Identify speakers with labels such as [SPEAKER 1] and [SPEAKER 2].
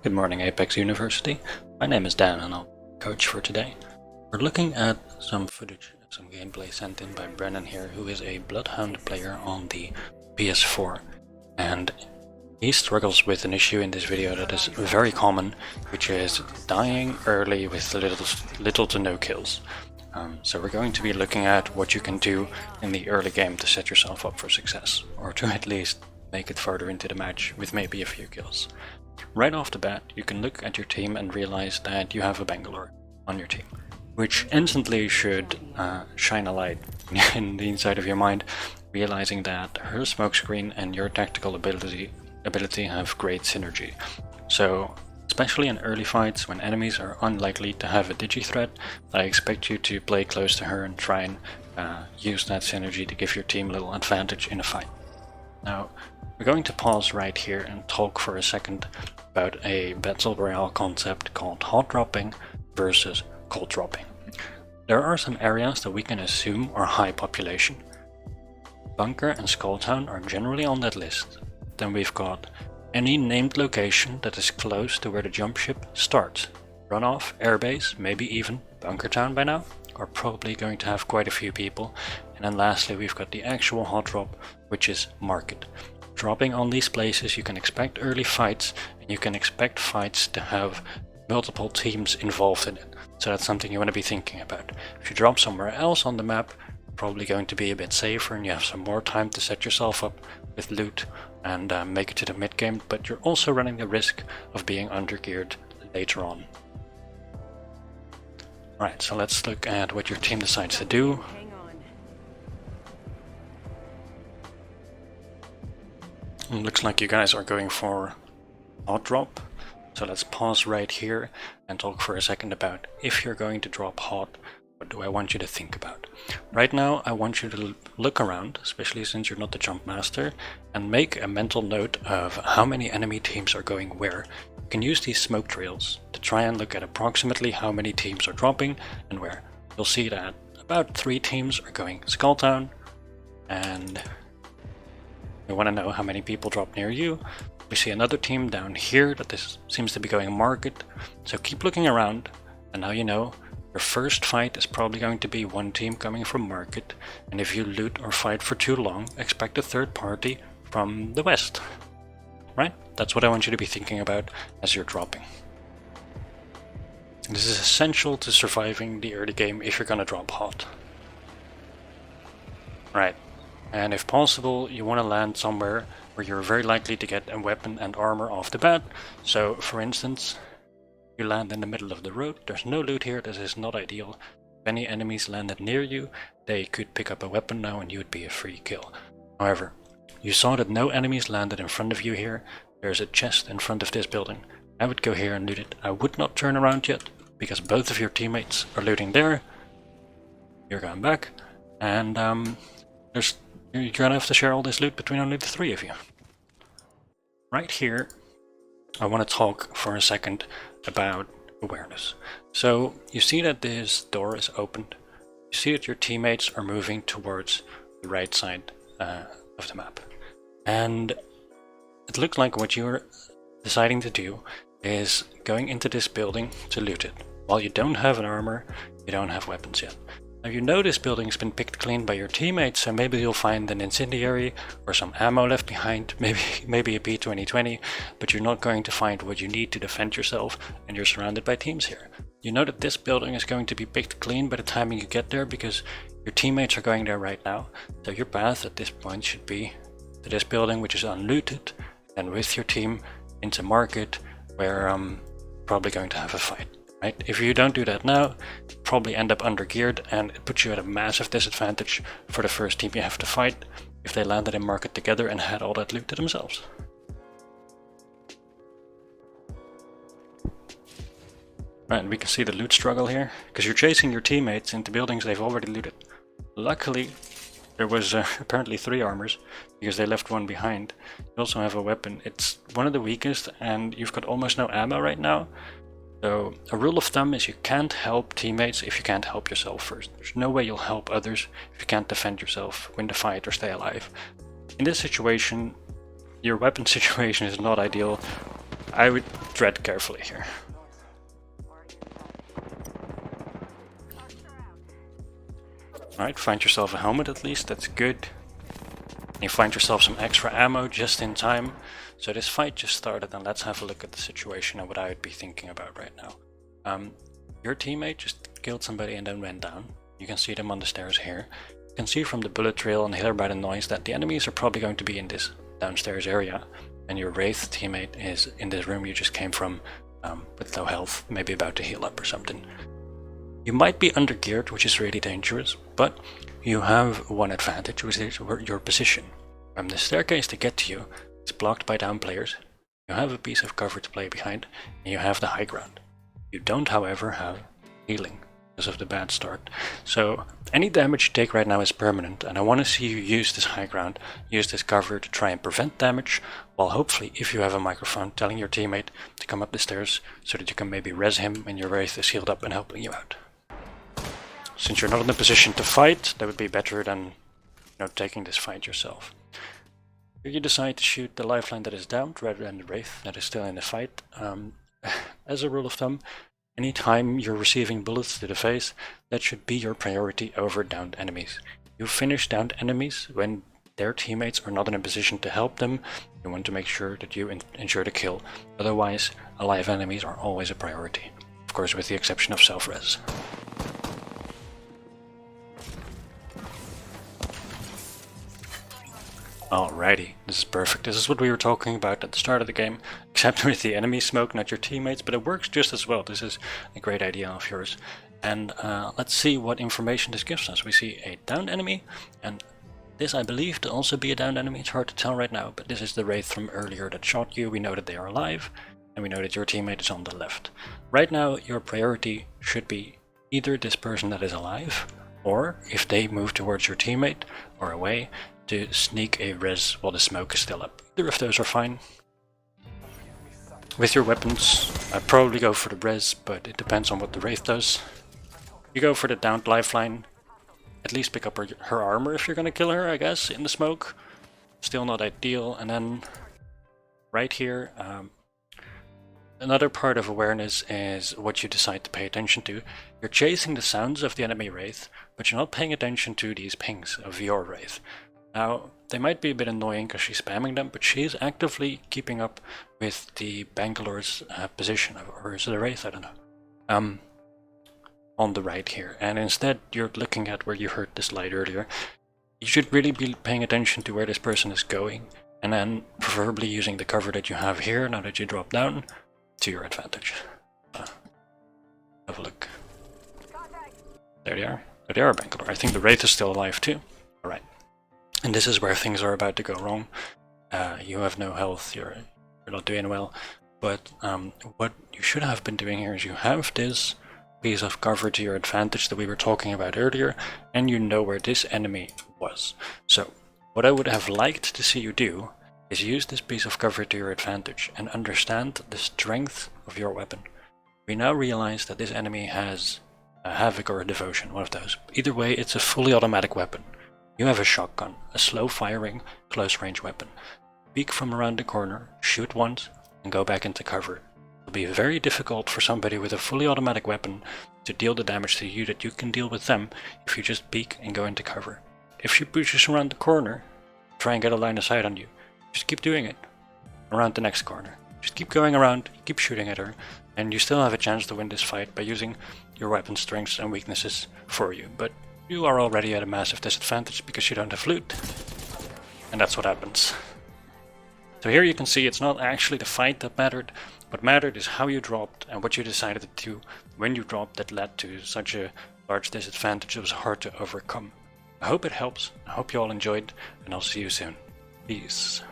[SPEAKER 1] Good morning, Apex University. My name is Dan and I'm coach for today. We're looking at some footage, some gameplay sent in by Brennan here, who is a Bloodhound player on the PS4. And he struggles with an issue in this video that is very common, which is dying early with little to no kills. So we're going to be looking at what you can do in the early game to set yourself up for success, or to at least make it further into the match with maybe a few kills. Right off the bat, you can look at your team and realize that you have a Bangalore on your team, which instantly should shine a light in the inside of your mind, realizing that her smokescreen and your tactical ability have great synergy. So, especially in early fights when enemies are unlikely to have a digi threat, I expect you to play close to her and try and use that synergy to give your team a little advantage in a fight. Now, we're going to pause right here and talk for a second about a Battle Royale concept called hot dropping versus cold dropping. There are some areas that we can assume are high population. Bunker and Skull Town are generally on that list. Then we've got any named location that is close to where the jump ship starts. Runoff, airbase, maybe even Bunker Town by now, are probably going to have quite a few people. And then lastly we've got the actual hot drop, which is market. Dropping on these places, you can expect early fights, and you can expect fights to have multiple teams involved in it. So that's something you want to be thinking about. If you drop somewhere else on the map, probably going to be a bit safer and you have some more time to set yourself up with loot and make it to the mid game, but you're also running the risk of being undergeared later on. Alright, so let's look at what your team decides to do. It looks like you guys are going for hot drop, so let's pause right here and talk for a second about if you're going to drop hot, what do I want you to think about? Right now I want you to look around, especially since you're not the jump master, and make a mental note of how many enemy teams are going where. You can use these smoke trails to try and look at approximately how many teams are dropping and where. You'll see that about 3 teams are going Skull Town, and we want to know how many people drop near you. We see another team down here that this seems to be going market. So keep looking around, and now you know your first fight is probably going to be one team coming from market, and if you loot or fight for too long, expect a third party from the west. Right? That's what I want you to be thinking about as you're dropping. This is essential to surviving the early game if you're gonna drop hot. Right. And if possible, you want to land somewhere where you're very likely to get a weapon and armor off the bat. So, for instance, you land in the middle of the road, there's no loot here, this is not ideal. If any enemies landed near you, they could pick up a weapon now and you would be a free kill. However, you saw that no enemies landed in front of you here. There's a chest in front of this building. I would go here and loot it. I would not turn around yet, because both of your teammates are looting there. You're going back, and you're gonna have to share all this loot between only the 3 of you. Right here, I want to talk for a second about awareness. So, you see that this door is opened. You see that your teammates are moving towards the right side of the map. And it looks like what you're deciding to do is going into this building to loot it. While you don't have an armor, you don't have weapons yet. Now you know this building's been picked clean by your teammates, so maybe you'll find an incendiary or some ammo left behind, maybe a P2020, but you're not going to find what you need to defend yourself, and you're surrounded by teams here. You know that this building is going to be picked clean by the time you get there because your teammates are going there right now, so your path at this point should be to this building which is unlooted, and with your team into market where probably going to have a fight. Right? If you don't do that now, you probably end up undergeared and it puts you at a massive disadvantage for the first team you have to fight if they landed in market together and had all that loot to themselves. Right, we can see the loot struggle here, because you're chasing your teammates into buildings they've already looted. Luckily, there was apparently 3 armors, because they left 1 behind. You also have a weapon. It's one of the weakest and you've got almost no ammo right now. So a rule of thumb is you can't help teammates if you can't help yourself first. There's no way you'll help others if you can't defend yourself, win the fight or stay alive. In this situation, your weapon situation is not ideal. I would tread carefully here. Alright, find yourself a helmet at least, that's good. You find yourself some extra ammo just in time. So this fight just started, and let's have a look at the situation and what I would be thinking about right now. Your teammate just killed somebody and then went down. You can see them on the stairs here. You can see from the bullet trail and hear by the noise that the enemies are probably going to be in this downstairs area. And your Wraith teammate is in this room you just came from with low health, maybe about to heal up or something. You might be undergeared, which is really dangerous, but you have one advantage, which is your position. The staircase to get to you is blocked by down players. You have a piece of cover to play behind, and you have the high ground. You don't, however, have healing because of the bad start. So any damage you take right now is permanent, and I want to see you use this high ground, use this cover to try and prevent damage, while hopefully, if you have a microphone, telling your teammate to come up the stairs so that you can maybe res him and your Wraith is healed up and helping you out. Since you're not in a position to fight, that would be better than taking this fight yourself. Here you decide to shoot the lifeline that is downed rather than the Wraith that is still in the fight. As a rule of thumb, anytime you're receiving bullets to the face, that should be your priority over downed enemies. You finish downed enemies when their teammates are not in a position to help them. You want to make sure that you ensure the kill. Otherwise, alive enemies are always a priority. Of course, with the exception of self-res. Alrighty, this is perfect. This is what we were talking about at the start of the game, except with the enemy smoke, not your teammates, but it works just as well. This is a great idea of yours. And let's see what information this gives us. We see a downed enemy, and this I believe to also be a downed enemy. It's hard to tell right now, but this is the Wraith from earlier that shot you. We know that they are alive, and we know that your teammate is on the left. Right now, your priority should be either this person that is alive, or if they move towards your teammate or away, to sneak a res while the smoke is still up. Either of those are fine. With your weapons, I'd probably go for the res, but it depends on what the Wraith does. You go for the downed lifeline. At least pick up her armor if you're gonna kill her, I guess, in the smoke. Still not ideal. And then right here, another part of awareness is what you decide to pay attention to. You're chasing the sounds of the enemy Wraith, but you're not paying attention to these pings of your Wraith. Now, they might be a bit annoying because she's spamming them, but she's actively keeping up with the Bangalore's position, or is it a Wraith? I don't know. On the right here, and instead you're looking at where you heard this light earlier. You should really be paying attention to where this person is going, and then preferably using the cover that you have here, now that you drop down, to your advantage. Have a look. There they are. There they are, Bangalore. I think the Wraith is still alive too. Alright. And this is where things are about to go wrong. You have no health, you're not doing well. But what you should have been doing here is you have this piece of cover to your advantage that we were talking about earlier, and you know where this enemy was. So what I would have liked to see you do is use this piece of cover to your advantage and understand the strength of your weapon. We now realize that this enemy has a Havoc or a Devotion, one of those. Either way, it's a fully automatic weapon. You have a shotgun, a slow firing, close range weapon. Peek from around the corner, shoot once, and go back into cover. It'll be very difficult for somebody with a fully automatic weapon to deal the damage to you that you can deal with them if you just peek and go into cover. If she pushes around the corner, try and get a line of sight on you. Just keep doing it. Around the next corner. Just keep going around, keep shooting at her, and you still have a chance to win this fight by using your weapon strengths and weaknesses for you. But you are already at a massive disadvantage because you don't have loot. And that's what happens. So here you can see it's not actually the fight that mattered. What mattered is how you dropped and what you decided to do when you dropped that led to such a large disadvantage. It was hard to overcome. I hope it helps. I hope you all enjoyed, and I'll see you soon. Peace.